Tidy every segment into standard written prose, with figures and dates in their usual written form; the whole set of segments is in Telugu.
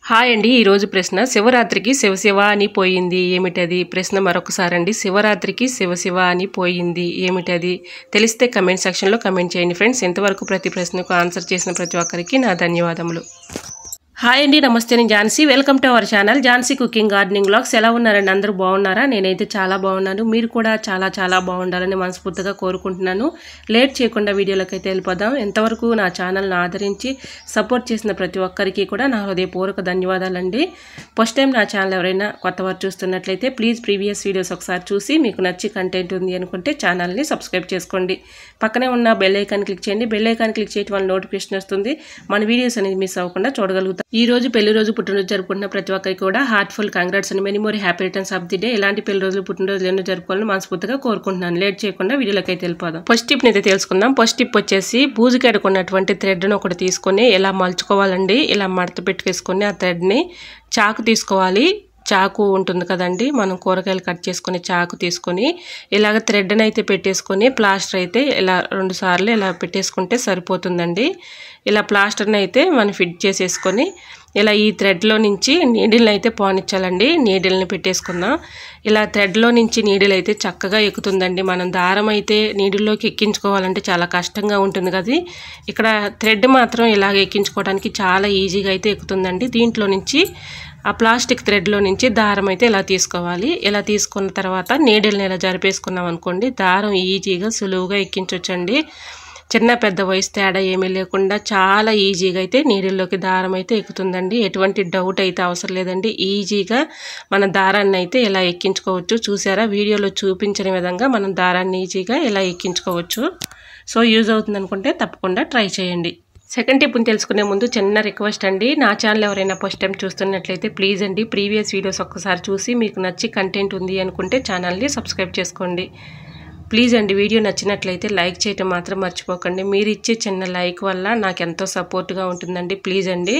హాయ్ అండి. ఈరోజు ప్రశ్న శివరాత్రికి శివశివ అని పోయింది ఏమిటది? ప్రశ్న మరొకసారి అండి. శివరాత్రికి శివశివ అని పోయింది ఏమిటది? తెలిస్తే కమెంట్ సెక్షన్లో కమెంట్ చేయండి ఫ్రెండ్స్. ఇంతవరకు ప్రతి ప్రశ్నకు ఆన్సర్ చేసిన ప్రతి ఒక్కరికి నా ధన్యవాదములు. హాయ్ అండి, నమస్తే. నేను Jhansi. Welcome to our channel Jhansi cooking gardening vlogs. ఎలా ఉన్నారండి? అందరూ బాగున్నారా? నేనైతే చాలా బాగున్నాను. మీరు కూడా చాలా బాగుండాలని మనస్ఫూర్తిగా కోరుకుంటున్నాను. లేట్ చేయకుండా వీడియోలోకి అయితే వెళ్ళిపోదాం. ఎంతవరకు నా ఛానల్ని ఆదరించి సపోర్ట్ చేసిన ప్రతి ఒక్కరికి కూడా నా హృదయపూర్వక ధన్యవాదాలండి. ఫస్ట్ టైం నా ఛానల్ ఎవరైనా కొత్తవారు చూస్తున్నట్లయితే ప్లీజ్ ప్రీవియస్ వీడియోస్ ఒకసారి చూసి మీకు నచ్చి కంటెంట్ ఉంది అనుకుంటే ఛానల్ని సబ్స్క్రైబ్ చేసుకోండి. పక్కనే ఉన్న బెల్ ఐకాన్ క్లిక్ చేయండి. బెల్ ఐకాన్ క్లిక్ చేయడం వల్ల నోటిఫికేషన్ వస్తుంది. మన వీడియోస్ అనేది మిస్ అవ్వకుండా చూడగలుగుతాం. ఈ రోజు పెళ్లి రోజు పుట్టినరోజు జరుపుకుంటున్న ప్రతి ఒక్కరికి కూడా heartful congrats and many more happy returns of the day. ఇలాంటి పెళ్లి రోజులు పుట్టినరోజులు ఎన్నో జరుపుకోవాలని మనస్ఫూర్తిగా కోరుకుంటున్నాను. లేట్ చేయకుండా వీడియోలోకి అయితే వెళ్ళిపోదాం. ఫస్ట్ టిప్ అయితే తెలుసుకుందాం. ఫస్ట్ టిప్ వచ్చేసి బూజుకి అడుకున్నటువంటి థ్రెడ్ను ఒకటి తీసుకొని ఇలా మలుచుకోవాలండి. ఇలా మడత పెట్టుకేసుకొని ఆ థ్రెడ్ని చాకు తీసుకోవాలి. చాకు ఉంటుంది కదండి, మనం కూరగాయలు కట్ చేసుకుని చాకు తీసుకొని ఇలాగ థ్రెడ్ని అయితే పెట్టేసుకొని ప్లాస్టర్ అయితే ఇలా 2 సార్లు ఇలా పెట్టేసుకుంటే సరిపోతుందండి. ఇలా ప్లాస్టర్ని అయితే మనం ఫిట్ చేసేసుకొని ఇలా ఈ థ్రెడ్లో నుంచి నీడిల్ని అయితే పోనిచ్చాలండి. నీడిల్ని పెట్టేసుకుందాం. ఇలా థ్రెడ్లో నుంచి నీడిల్ అయితే చక్కగా ఎక్కుతుందండి. మనం దారం అయితే నీడిల్లోకి ఎక్కించుకోవాలంటే చాలా కష్టంగా ఉంటుంది కదా. ఇక్కడ థ్రెడ్ మాత్రం ఇలాగ ఎక్కించుకోవడానికి చాలా ఈజీగా అయితే ఎక్కుతుందండి. దీంట్లో నుంచి ఆ ప్లాస్టిక్ థ్రెడ్లో నుంచి దారం అయితే ఇలా తీసుకోవాలి. ఇలా తీసుకున్న తర్వాత నీడిల్ని ఇలా జరిపేసుకున్నాం అనుకోండి, దారం ఈజీగా సులువుగా ఎక్కించవచ్చండి. చిన్న పెద్ద వయసు తేడా ఏమీ లేకుండా చాలా ఈజీగా అయితే నీడిల్లోకి దారం అయితే ఎక్కుతుందండి. ఎటువంటి డౌట్ అయితే అవసరం లేదండి. ఈజీగా మన దారాన్ని అయితే ఇలా ఎక్కించుకోవచ్చు. చూసారా, వీడియోలో చూపించిన విధంగా మనం దారాన్ని ఈజీగా ఇలా ఎక్కించుకోవచ్చు. సో యూజ్ అవుతుంది అనుకుంటే తప్పకుండా ట్రై చేయండి. సెకండ్ టిప్ని తెలుసుకునే ముందు చిన్న రిక్వెస్ట్ అండి. నా ఛానల్ ఎవరైనా ఫస్ట్ టైం చూస్తున్నట్లయితే ప్లీజ్ అండి ప్రీవియస్ వీడియోస్ ఒక్కసారి చూసి మీకు నచ్చి కంటెంట్ ఉంది అనుకుంటే ఛానల్ని సబ్స్క్రైబ్ చేసుకోండి. ప్లీజ్ అండి, వీడియో నచ్చినట్లయితే లైక్ చేయటం మాత్రం మర్చిపోకండి. మీరు ఇచ్చే చిన్న లైక్ వల్ల నాకు ఎంతో సపోర్ట్గా ఉంటుందండి. ప్లీజ్ అండి,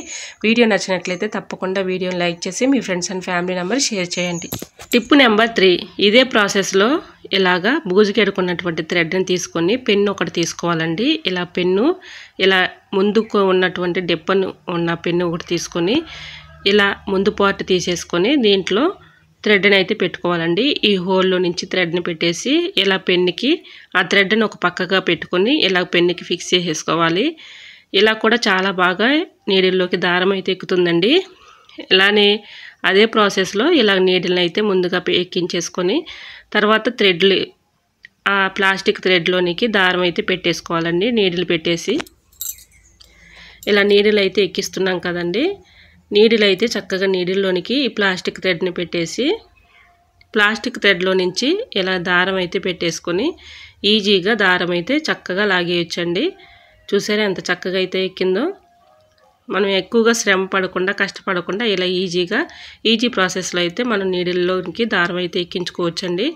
వీడియో నచ్చినట్లయితే తప్పకుండా వీడియోని లైక్ చేసి మీ friends and family member share చేయండి. Tip number 3. ఇదే ప్రాసెస్లో ఇలాగా బూజుకెడుకున్నటువంటి థ్రెడ్ని తీసుకొని పెన్ను ఒకటి తీసుకోవాలండి. ఇలా పెన్ను ఇలా ముందుకు ఉన్నటువంటి డెప్పను ఉన్న పెన్ను ఒకటి తీసుకొని ఇలా ముందు పార్ట్ తీసేసుకొని దీంట్లో థ్రెడ్ని అయితే పెట్టుకోవాలండి. ఈ హోల్లో నుంచి థ్రెడ్ని పెట్టేసి ఇలా పెన్నుకి ఆ థ్రెడ్ని ఒక పక్కగా పెట్టుకొని ఇలా పెన్నుకి ఫిక్స్ చేసేసుకోవాలి. ఇలా కూడా చాలా బాగా నీడిల్లోకి దారం అయితే ఎక్కుతుందండి. ఇలానే అదే ప్రాసెస్లో ఇలా నీడిల్ని అయితే ముందుగా ఎక్కించేసుకొని తర్వాత థ్రెడ్లు ఆ ప్లాస్టిక్ థ్రెడ్లోనికి దారం అయితే పెట్టేసుకోవాలండి. నీడిల్ పెట్టేసి ఇలా నీడిల్ అయితే ఎక్కిస్తున్నాం కదండి. నీడిల్ అయితే చక్కగా నీడిల్లోనికి ఈ ప్లాస్టిక్ థ్రెడ్ని పెట్టేసి ప్లాస్టిక్ థ్రెడ్లో నుంచి ఇలా దారం అయితే పెట్టేసుకొని ఈజీగా దారం అయితే చక్కగా లాగేయచ్చండి. చూసారా ఎంత చక్కగా అయితే ఎక్కిందో. మనం ఎక్కువగా శ్రమ పడకుండా కష్టపడకుండా ఇలా ఈజీ ప్రాసెస్లో అయితే మనం నీడిల్లోనికి దారం అయితే ఎక్కించుకోవచ్చండి.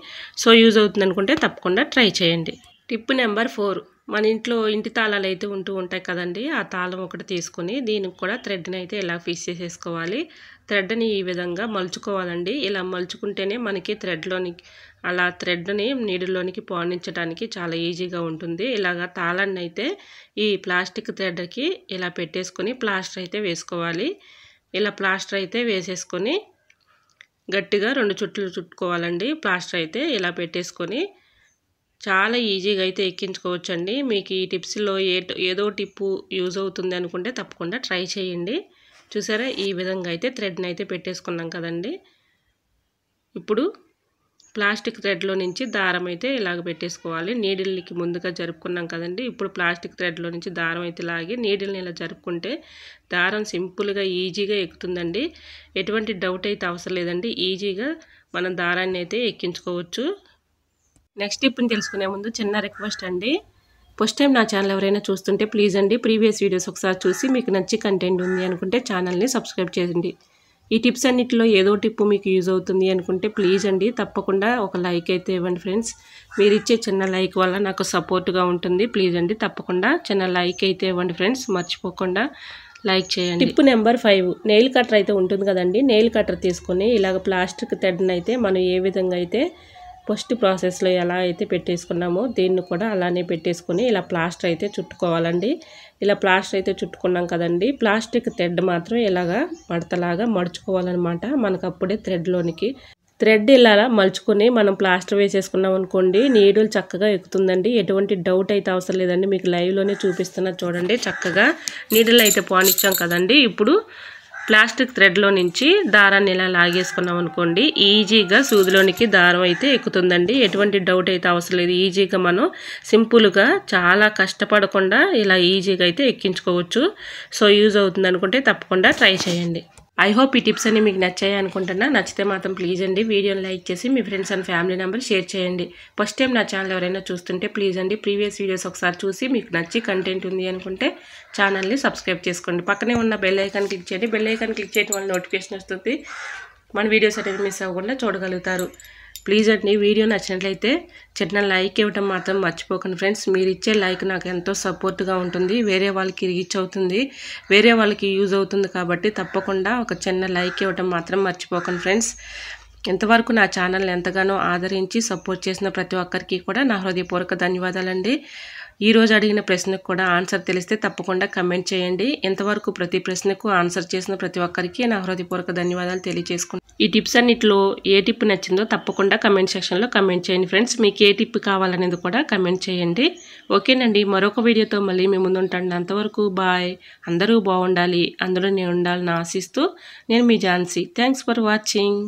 సో యూజ్ అవుతుంది అనుకుంటే తప్పకుండా ట్రై చేయండి. Tip number 4. మన ఇంటి తాళాలు అయితే ఉంటాయి కదండి. ఆ తాళం ఒకటి తీసుకొని దీనికి కూడా థ్రెడ్ని అయితే ఇలా ఫిక్స్ చేసేసుకోవాలి. థ్రెడ్ని ఈ విధంగా మలుచుకోవాలండి. ఇలా మలుచుకుంటేనే మనకి థ్రెడ్ని నీడిల్లోనికి పోనించడానికి చాలా ఈజీగా ఉంటుంది. ఇలాగా తాళాన్ని అయితే ఈ ప్లాస్టిక్ థ్రెడ్కి ఇలా పెట్టేసుకొని ప్లాస్టర్ అయితే వేసుకోవాలి. ఇలా ప్లాస్టర్ అయితే వేసేసుకొని గట్టిగా 2 చుట్లు చుట్టుకోవాలండి. ప్లాస్టర్ అయితే ఇలా పెట్టేసుకొని చాలా ఈజీగా అయితే ఎక్కించుకోవచ్చండి. మీకు ఈ టిప్స్లో ఏదో టిప్పు యూజ్ అవుతుంది అనుకుంటే తప్పకుండా ట్రై చేయండి. చూసారా, ఈ విధంగా అయితే థ్రెడ్ని అయితే పెట్టేసుకున్నాం కదండి. ఇప్పుడు ప్లాస్టిక్ థ్రెడ్లో నుంచి దారం అయితే ఇలాగ పెట్టేసుకోవాలి. నీడిల్కి ముందుగా జరుపుకున్నాం కదండి. ఇప్పుడు ప్లాస్టిక్ థ్రెడ్లో నుంచి దారం అయితే లాగి నీడిల్ని ఇలా జరుపుకుంటే దారం సింపుల్గా ఈజీగా ఎక్కుతుందండి. ఎటువంటి డౌట్ అయితే అవసరం లేదండి. ఈజీగా మనం దారాన్ని అయితే ఎక్కించుకోవచ్చు. నెక్స్ట్ టిప్ని తెలుసుకునే ముందు చిన్న రిక్వెస్ట్ అండి. ఫస్ట్ టైం నా ఛానల్ ఎవరైనా చూస్తుంటే ప్లీజ్ అండి ప్రీవియస్ వీడియోస్ ఒకసారి చూసి మీకు నచ్చి కంటెంట్ ఉంది అనుకుంటే ఛానల్ని సబ్స్క్రైబ్ చేయండి. ఈ టిప్స్ అన్నిటిలో ఏదో టిప్పు మీకు యూజ్ అవుతుంది అనుకుంటే ప్లీజ్ అండి తప్పకుండా ఒక లైక్ అయితే ఇవ్వండి ఫ్రెండ్స్. మీరు ఇచ్చే చిన్న లైక్ వల్ల నాకు సపోర్ట్గా ఉంటుంది. ప్లీజ్ అండి తప్పకుండా చిన్న లైక్ అయితే ఇవ్వండి ఫ్రెండ్స్, మర్చిపోకుండా లైక్ చేయండి. Tip number 5. నెయిల్ కట్టర్ అయితే ఉంటుంది కదండి. నెయిల్ కట్టర్ తీసుకొని ఇలాగ ప్లాస్టిక్ థ్రెడ్ని అయితే మనం ఏ విధంగా అయితే ఫస్ట్ ప్రాసెస్లో ఎలా అయితే పెట్టేసుకున్నామో దీన్ని కూడా అలానే పెట్టేసుకొని ఇలా ప్లాస్టర్ అయితే చుట్టుకోవాలండి. ఇలా ప్లాస్టర్ అయితే చుట్టుకున్నాం కదండి, ప్లాస్టిక్ థ్రెడ్ మాత్రం ఇలాగా మడతలాగా మడుచుకోవాలన్నమాట. మనకు అప్పుడే థ్రెడ్ ఇలా మలుచుకొని మనం ప్లాస్టర్ వేసేసుకున్నాం అనుకోండి, నీడిల్ చక్కగా ఎక్కుతుందండి. ఎటువంటి డౌట్ అయితే అవసరం లేదండి, మీకు లైవ్లోనే చూపిస్తున్నా చూడండి. చక్కగా నీడిల్ అయితే పోనిచ్చాం కదండి. ఇప్పుడు ప్లాస్టిక్ థ్రెడ్లో నుంచి దారాన్ని ఇలా లాగేసుకున్నాం అనుకోండి, ఈజీగా సూదిలోనికి దారం అయితే ఎక్కుతుందండి. ఎటువంటి డౌట్ అయితే అవసరం లేదు. ఈజీగా మనం సింపుల్గా చాలా కష్టపడకుండా ఇలా ఈజీగా అయితే ఎక్కించుకోవచ్చు. సో యూజ్ అవుతుంది అనుకుంటే తప్పకుండా ట్రై చేయండి. ఐ హోప్ ఈ టిప్స్ అన్ని మీకు నచ్చాయి అనుకుంటున్నా. నచ్చితే మాత్రం ప్లీజ్ అండి వీడియోని లైక్ చేసి మీ friends and family member share చేయండి. ఫస్ట్ టైం నా ఛానల్ ఎవరైనా చూస్తుంటే ప్లీజ్ అండి ప్రీవియస్ వీడియోస్ ఒకసారి చూసి మీకు నచ్చి కంటెంట్ ఉంది అనుకుంటే ఛానల్ని సబ్స్క్రైబ్ చేసుకోండి. పక్కనే ఉన్న బెల్ ఐకాన్ క్లిక్ చేయండి. బెల్ ఐకాన్ క్లిక్ చేయడం వల్ల నోటిఫికేషన్ వస్తుంది. మన వీడియోస్ అనేది మిస్ అవ్వకుండా చూడగలుగుతారు. ప్లీజ్ అండి వీడియో నచ్చినట్లయితే చిన్న లైక్ ఇవ్వడం మాత్రం మర్చిపోకండి ఫ్రెండ్స్. మీరు ఇచ్చే లైక్ నాకు ఎంతో సపోర్ట్గా ఉంటుంది, వేరే వాళ్ళకి రీచ్ అవుతుంది, వేరే వాళ్ళకి యూజ్ అవుతుంది. కాబట్టి తప్పకుండా ఒక చిన్న లైక్ ఇవ్వడం మాత్రం మర్చిపోకండి ఫ్రెండ్స్. ఇంతవరకు నా ఛానల్ని ఎంతగానో ఆదరించి సపోర్ట్ చేసిన ప్రతి ఒక్కరికి కూడా నా హృదయపూర్వక ధన్యవాదాలండి. ఈరోజు అడిగిన ప్రశ్నకు కూడా ఆన్సర్ తెలిస్తే తప్పకుండా కమెంట్ చేయండి. ఇంతవరకు ప్రతి ప్రశ్నకు ఆన్సర్ చేసిన ప్రతి ఒక్కరికి నా హృదయపూర్వక ధన్యవాదాలు తెలియజేసుకుంటాను. ఈ టిప్స్ అన్నిటిలో ఏ టిప్ నచ్చిందో తప్పకుండా కమెంట్ సెక్షన్లో కమెంట్ చేయండి ఫ్రెండ్స్. మీకు ఏ టిప్ కావాలనేది కూడా కమెంట్ చేయండి. ఓకేనండి, మరొక వీడియోతో మళ్ళీ మీ ముందు ఉంటాను. అంతవరకు బాయ్. అందరూ బాగుండాలి, అందరూ నేను ఉండాలని ఆశిస్తూ నేను మీ ఝాన్సీ. Thanks for watching.